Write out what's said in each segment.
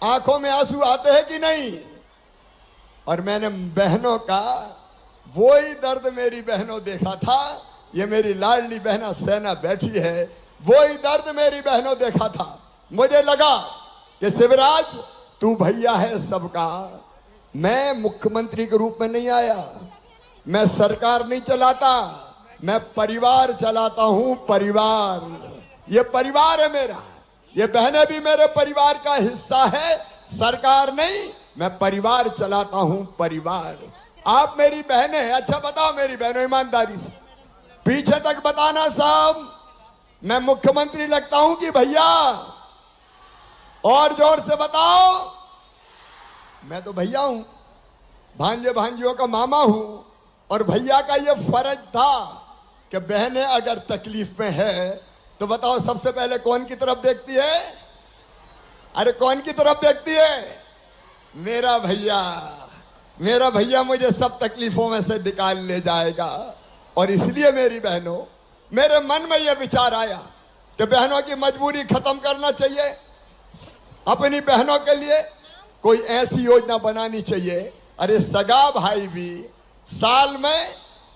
आंखों में आंसू आते हैं कि नहीं? और मैंने बहनों का वो ही दर्द मेरी बहनों देखा था। ये मेरी लाडली बहना सेना बैठी है, वो ही दर्द मेरी बहनों देखा था। मुझे लगा कि शिवराज तू भैया है सबका। मैं मुख्यमंत्री के रूप में नहीं आया, मैं सरकार नहीं चलाता, मैं परिवार चलाता हूं। परिवार, ये परिवार है मेरा, ये बहनें भी मेरे परिवार का हिस्सा है। सरकार नहीं, मैं परिवार चलाता हूं। परिवार, आप मेरी बहनें हैं। अच्छा बताओ मेरी बहनों, ईमानदारी से पीछे तक बताना साहब, मैं मुख्यमंत्री लगता हूं कि भैया? और जोर से बताओ। मैं तो भैया हूं, भांजे भांजियों का मामा हूं। और भैया का ये फर्ज था कि बहनें अगर तकलीफ में है तो बताओ सबसे पहले कौन की तरफ देखती है? अरे कौन की तरफ देखती है? मेरा भैया। मेरा भैया मुझे सब तकलीफों में से निकाल ले जाएगा। और इसलिए मेरी बहनों, मेरे मन में यह विचार आया कि बहनों की मजबूरी खत्म करना चाहिए। अपनी बहनों के लिए कोई ऐसी योजना बनानी चाहिए। अरे सगा भाई भी साल में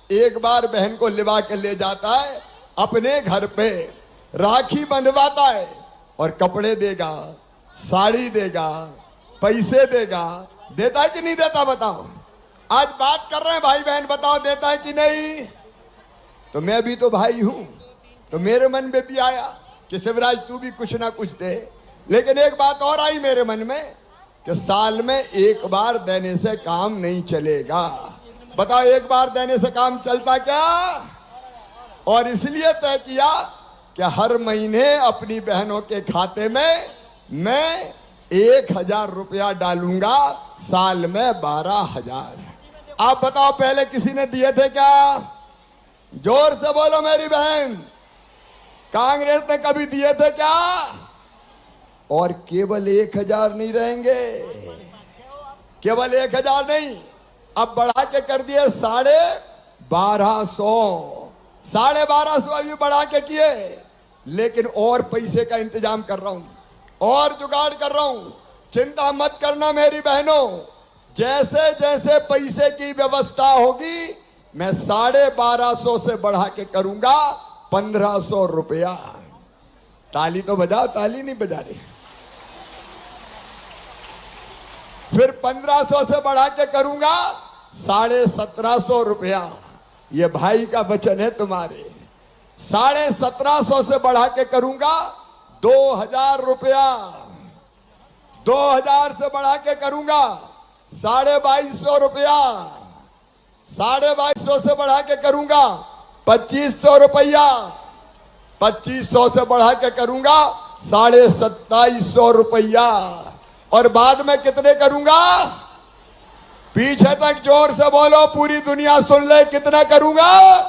एक बार बहन को लिवा के ले जाता है अपने घर पे, राखी बंधवाता है और कपड़े देगा, साड़ी देगा, पैसे देगा। देता है कि नहीं देता? बताओ। आज बात कर रहे हैं भाई बहन, बताओ देता है कि नहीं? तो मैं भी तो भाई हूं, तो मेरे मन में भी आया कि शिवराज तू भी कुछ ना कुछ दे। लेकिन एक बात और आई मेरे मन में कि साल में एक बार देने से काम नहीं चलेगा। बताओ एक बार देने से काम चलता क्या? और इसलिए तय किया कि हर महीने अपनी बहनों के खाते में मैं 1,000 रुपया डालूंगा, साल में 12,000। आप बताओ पहले किसी ने दिए थे क्या? जोर से बोलो मेरी बहन, कांग्रेस ने कभी दिए थे क्या? और केवल 1,000 नहीं रहेंगे, केवल 1,000 नहीं, अब बढ़ा के कर दिए 1250। 1250 अभी बढ़ा के किए। लेकिन और पैसे का इंतजाम कर रहा हूं, और जुगाड़ कर रहा हूं। चिंता मत करना मेरी बहनों, जैसे जैसे पैसे की व्यवस्था होगी मैं 1250 से बढ़ा के करूंगा 1,500 रुपया। ताली तो बजाओ, ताली नहीं बजा रही। फिर 1,500 से बढ़ा के करूंगा 1,750 रुपया। ये भाई का वचन है तुम्हारे। 1,750 से बढ़ा के करूंगा 2,000 रुपया। 2,000 से बढ़ा के करूंगा 2,250 रुपया। 2,250 से बढ़ा के करूंगा 2,500 रुपया। 2,500 से बढ़ा के करूंगा 2,2750 रुपया। और बाद में कितने करूंगा? पीछे तक जोर से बोलो, पूरी दुनिया सुन ले, कितना करूंगा?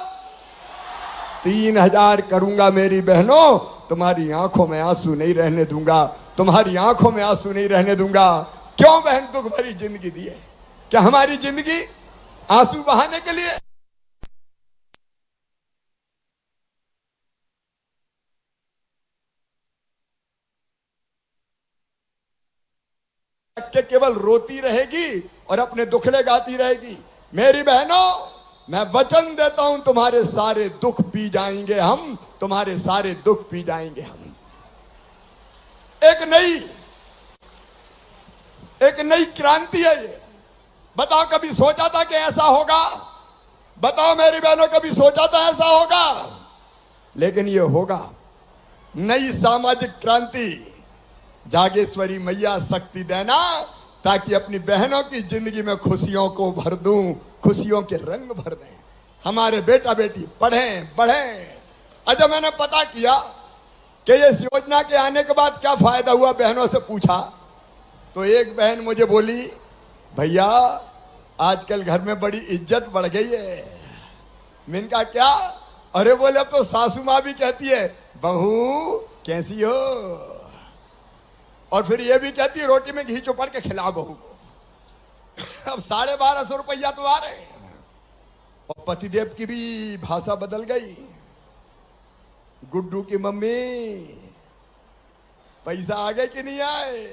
3,000 करूंगा मेरी बहनों। तुम्हारी आंखों में आंसू नहीं रहने दूंगा, तुम्हारी आंखों में आंसू नहीं रहने दूंगा। क्यों बहन दुख भरी जिंदगी दी है? क्या हमारी जिंदगी आंसू बहाने के लिए? के केवल रोती रहेगी और अपने दुखड़े गाती रहेगी। मेरी बहनों, मैं वचन देता हूं तुम्हारे सारे दुख पी जाएंगे हम, तुम्हारे सारे दुख पी जाएंगे हम। एक नई क्रांति है ये। बताओ कभी सोचा था कि ऐसा होगा? बताओ मेरी बहनों, कभी सोचा था ऐसा होगा? लेकिन ये होगा। नई सामाजिक क्रांति। जागेश्वरी मैया शक्ति देना ताकि अपनी बहनों की जिंदगी में खुशियों को भर दूं, खुशियों के रंग भर दें। हमारे बेटा बेटी पढ़ें बढ़ें। अच्छा, मैंने पता किया कि इस योजना के आने के बाद क्या फायदा हुआ, बहनों से पूछा तो एक बहन मुझे बोली, भैया आजकल घर में बड़ी इज्जत बढ़ गई है। मैंने कहा क्या? अरे बोले अब तो सासू माँ भी कहती है, बहू कैसी हो? और फिर ये भी कहती है, रोटी में घी चुपड़ के खिलाओ बहू को। अब 1,250 रुपया तो आ रहे हैं। और पतिदेव की भी भाषा बदल गई। गुड्डू की मम्मी पैसा आ गए कि नहीं आए?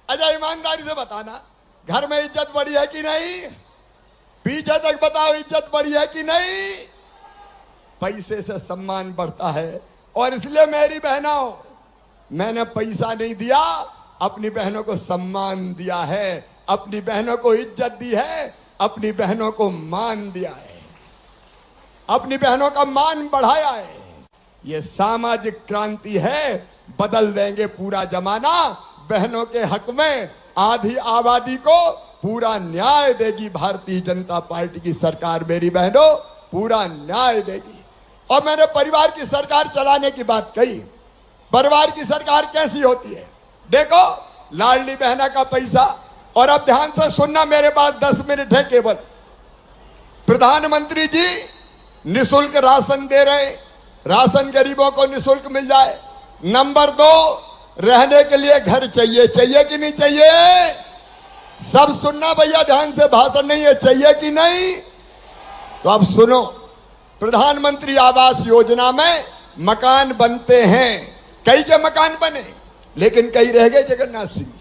अच्छा ईमानदारी से बताना, घर में इज्जत बढ़ी है कि नहीं? पीछे तक बताओ, इज्जत बढ़ी है कि नहीं? पैसे से सम्मान बढ़ता है। और इसलिए मेरी बहनों, मैंने पैसा नहीं दिया, अपनी बहनों को सम्मान दिया है, अपनी बहनों को इज्जत दी है, अपनी बहनों को मान दिया है, अपनी बहनों का मान बढ़ाया है। ये सामाजिक क्रांति है, बदल देंगे पूरा जमाना। बहनों के हक में आधी आबादी को पूरा न्याय देगी भारतीय जनता पार्टी की सरकार। मेरी बहनों, पूरा न्याय देगी। और मैंने परिवार की सरकार चलाने की बात कही। परिवार की सरकार कैसी होती है? देखो, लाडली बहना का पैसा, और अब ध्यान से सुनना, मेरे पास 10 मिनट है केवल। प्रधानमंत्री जी निशुल्क राशन दे रहे, राशन गरीबों को निशुल्क मिल जाए। नंबर 2, रहने के लिए घर चाहिए। चाहिए कि नहीं चाहिए? सब सुनना भैया, ध्यान से, भाषण नहीं है, चाहिए कि नहीं? तो अब सुनो, प्रधानमंत्री आवास योजना में मकान बनते हैं। कई के मकान बने, लेकिन कई रह गए जगन्नाथ सिंह जी।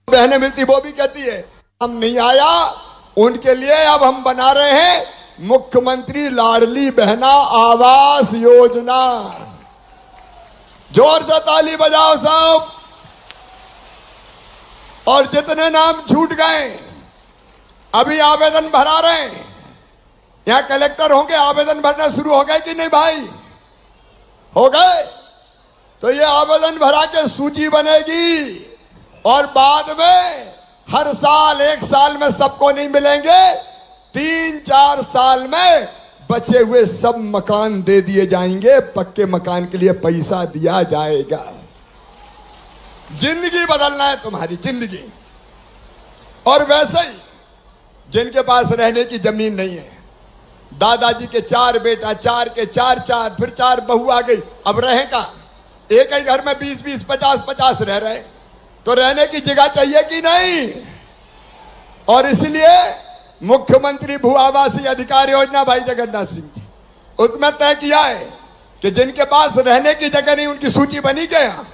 बहनें मिलती, वो भी कहती है हम नहीं आया, उनके लिए अब हम बना रहे हैं मुख्यमंत्री लाडली बहना आवास योजना। जोर से ताली बजाओ सब। और जितने नाम छूट गए, अभी आवेदन भरा रहे हैं, यहां कलेक्टर होंगे, आवेदन भरना शुरू हो गए कि नहीं भाई? हो गए? तो ये आवेदन भरा के सूची बनेगी, और बाद में हर साल, 1 साल में सबको नहीं मिलेंगे, 3-4 साल में बचे हुए सब मकान दे दिए जाएंगे। पक्के मकान के लिए पैसा दिया जाएगा। जिंदगी बदलना है तुम्हारी, जिंदगी। और वैसे ही जिनके पास रहने की जमीन नहीं है, दादाजी के 4 बेटा, 4 के 4, फिर 4 बहू आ गई, अब रहे कहां? एक ही घर में 20-20, 50-50 रह रहे, तो रहने की जगह चाहिए कि नहीं? और इसलिए मुख्यमंत्री भू आवासीय अधिकार योजना भाई जगन्नाथ सिंह जी, उसमें तय किया है कि जिनके पास रहने की जगह नहीं, उनकी सूची बनी क्या?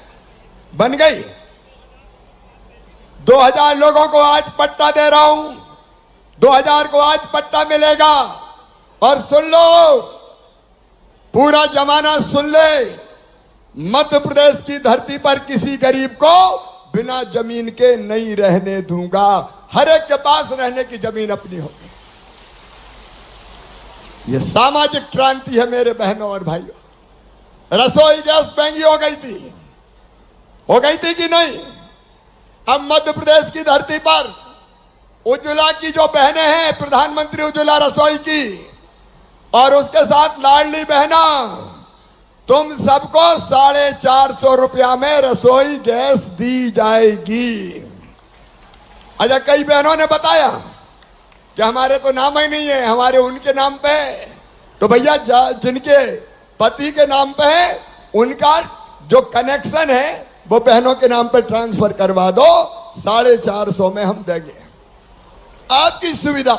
बन गई। 2000 लोगों को आज पट्टा दे रहा हूं, 2000 को आज पट्टा मिलेगा। और सुन लो, पूरा जमाना सुन ले, मध्य प्रदेश की धरती पर किसी गरीब को बिना जमीन के नहीं रहने दूंगा। हर एक के पास रहने की जमीन अपनी होगी। यह सामाजिक क्रांति है मेरे बहनों और भाइयों। रसोई गैस महंगी हो गई थी कि नहीं? अब मध्य प्रदेश की धरती पर उज्ज्वला की जो बहनें हैं, प्रधानमंत्री उज्ज्वला रसोई की, और उसके साथ लाडली बहना, तुम सबको 450 रुपया में रसोई गैस दी जाएगी। अच्छा, कई बहनों ने बताया कि हमारे तो नाम ही नहीं है, हमारे उनके नाम पे है। तो भैया, जिनके पति के नाम पे है, उनका जो कनेक्शन है वो बहनों के नाम पे ट्रांसफर करवा दो, 450 में हम देंगे। आपकी सुविधा,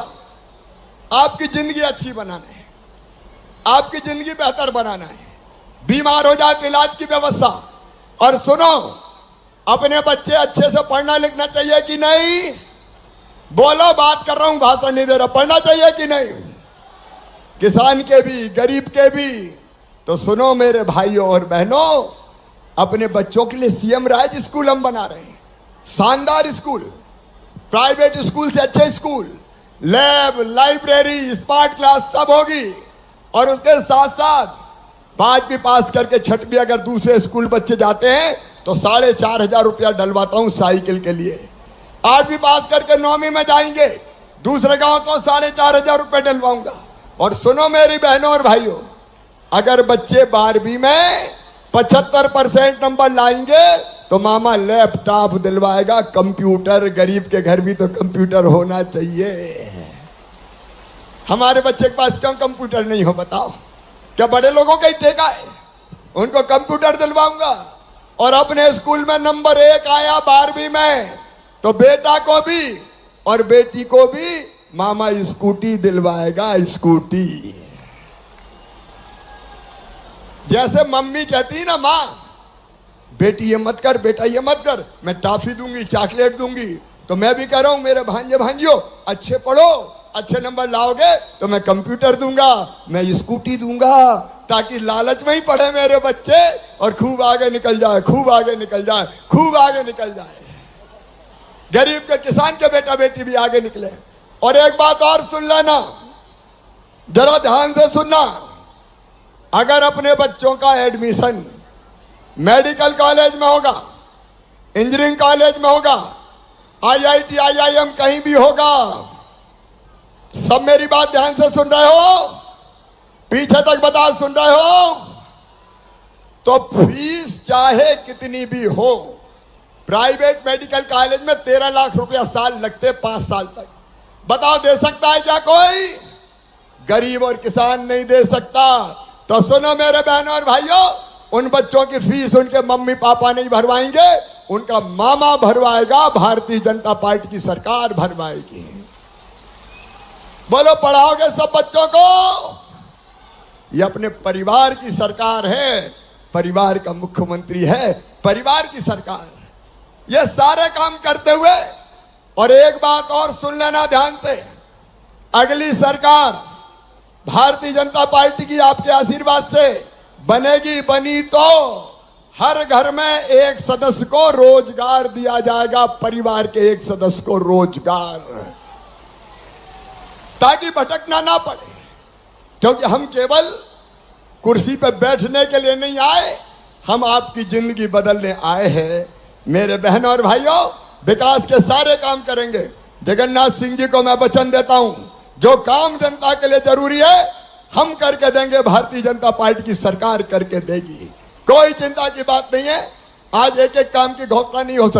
आपकी जिंदगी अच्छी बनाना है, आपकी जिंदगी बेहतर बनाना है। बीमार हो जाए तो इलाज की व्यवस्था। और सुनो, अपने बच्चे अच्छे से पढ़ना लिखना चाहिए कि नहीं? बोलो, बात कर रहा हूं, भाषण नहीं दे रहा। पढ़ना चाहिए कि नहीं? किसान के भी, गरीब के भी। तो सुनो मेरे भाइयों और बहनों, अपने बच्चों के लिए सीएम राज स्कूल हम बना रहे हैं। शानदार स्कूल, प्राइवेट स्कूल से अच्छे school, lab, library, smart class सब होगी। और उसके साथ साथ 5वीं पास करके 6वीं अगर दूसरे स्कूल बच्चे जाते हैं तो 4,500 रुपया डलवाता हूं साइकिल के लिए। 8वीं पास करके 9वीं में जाएंगे दूसरे गांव तो 4,500 रुपये डलवाऊंगा। और सुनो मेरी बहनों और भाइयों, अगर बच्चे 12वीं में 75% नंबर लाएंगे तो मामा लैपटॉप दिलवाएगा, कंप्यूटर। गरीब के घर भी तो कंप्यूटर होना चाहिए। हमारे बच्चे के पास क्यों कंप्यूटर नहीं हो बताओ? क्या बड़े लोगों का ही ठेका है? उनको कंप्यूटर दिलवाऊंगा। और अपने स्कूल में नंबर 1 आया 12वीं में तो बेटा को भी और बेटी को भी मामा स्कूटी दिलवाएगा, स्कूटी। जैसे मम्मी कहती ना, मां बेटी ये मत कर, बेटा ये मत कर, मैं टॉफी दूंगी, चॉकलेट दूंगी, तो मैं भी कह रहा हूं मेरे भांजे भांजियों अच्छे पढ़ो, अच्छे नंबर लाओगे तो मैं कंप्यूटर दूंगा, मैं स्कूटी दूंगा, ताकि लालच में ही पढ़े मेरे बच्चे और खूब आगे निकल जाए, खूब आगे निकल जाए, खूब आगे निकल जाए। गरीब के किसान के बेटा बेटी भी आगे निकले। और एक बात और सुन लेना, जरा ध्यान से सुनना, अगर अपने बच्चों का एडमिशन मेडिकल कॉलेज में होगा, इंजीनियरिंग कॉलेज में होगा, IIT IIM कहीं भी होगा, सब मेरी बात ध्यान से सुन रहे हो, पीछे तक बता सुन रहे हो, तो फीस चाहे कितनी भी हो, प्राइवेट मेडिकल कॉलेज में 13 लाख रुपया साल लगते 5 साल तक। बताओ दे सकता है क्या कोई? गरीब और किसान नहीं दे सकता। तो सुनो मेरे बहनों और भाइयों, उन बच्चों की फीस उनके मम्मी पापा नहीं भरवाएंगे, उनका मामा भरवाएगा, भारतीय जनता पार्टी की सरकार भरवाएगी। बोलो पढ़ाओगे सब बच्चों को? ये अपने परिवार की सरकार है, परिवार का मुख्यमंत्री है, परिवार की सरकार है। ये सारे काम करते हुए, और एक बात और सुन लेना ध्यान से, अगली सरकार भारतीय जनता पार्टी की आपके आशीर्वाद से बनेगी, बनी तो हर घर में एक सदस्य को रोजगार दिया जाएगा, परिवार के एक सदस्य को रोजगार, ताकि भटकना ना पड़े। क्योंकि हम केवल कुर्सी पर बैठने के लिए नहीं आए, हम आपकी जिंदगी बदलने आए हैं। मेरे बहनों और भाइयों, विकास के सारे काम करेंगे। जगन्नाथ सिंह जी को मैं वचन देता हूं, जो काम जनता के लिए जरूरी है हम करके देंगे, भारतीय जनता पार्टी की सरकार करके देगी, कोई चिंता की बात नहीं है। आज एक एक काम की घोषणा नहीं हो सकती।